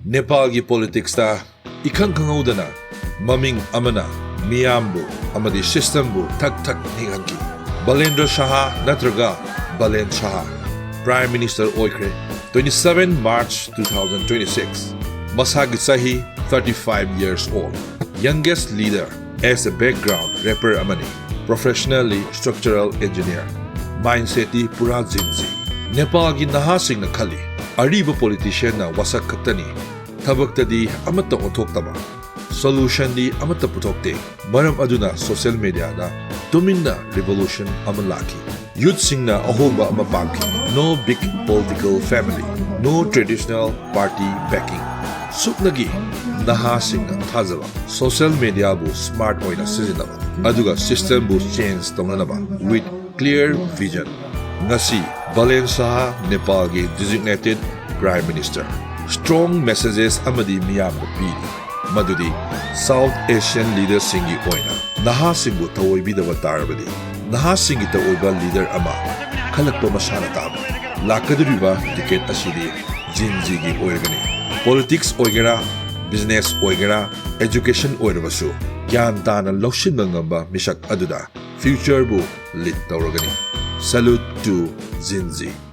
Nepalgi politics ta ikhang khangaudana maming amana miyambu amadi systembu thak hingangki Balendra Shah natraga Balen Shah Prime Minister oikre 27 March 2026 masagi sahi 35 years old youngest leader as a background rapper amani professionally structural engineer mindset pura jinji Nepal gi nahasing na khali ariba politician na wasak khaktani thabak tadi amata othok taba solution di amata puthokte maram aduna social media da tuminna revolution amalaki youth singna ahomba ama pamki no big political family no traditional party backing suknagi naha singna thazaba social media bu smart oina sizinaba aduga system bu change tonganaba with clear vision ngasi Balen Shah Nepal gi designated prime minister strong messages amadi miyam pidi madudi South Asian leaders singi oina naha singbu tawoi bidaba tarabadi naha singi tawoiba leader ama khalakpa masana tab lakaduriba ticket asidi jinji gi oirgani politics oigera business oigera education oirabasu gyan tana lawshinba ngamba misak aduda future bu lead tawragani salute to Jinji.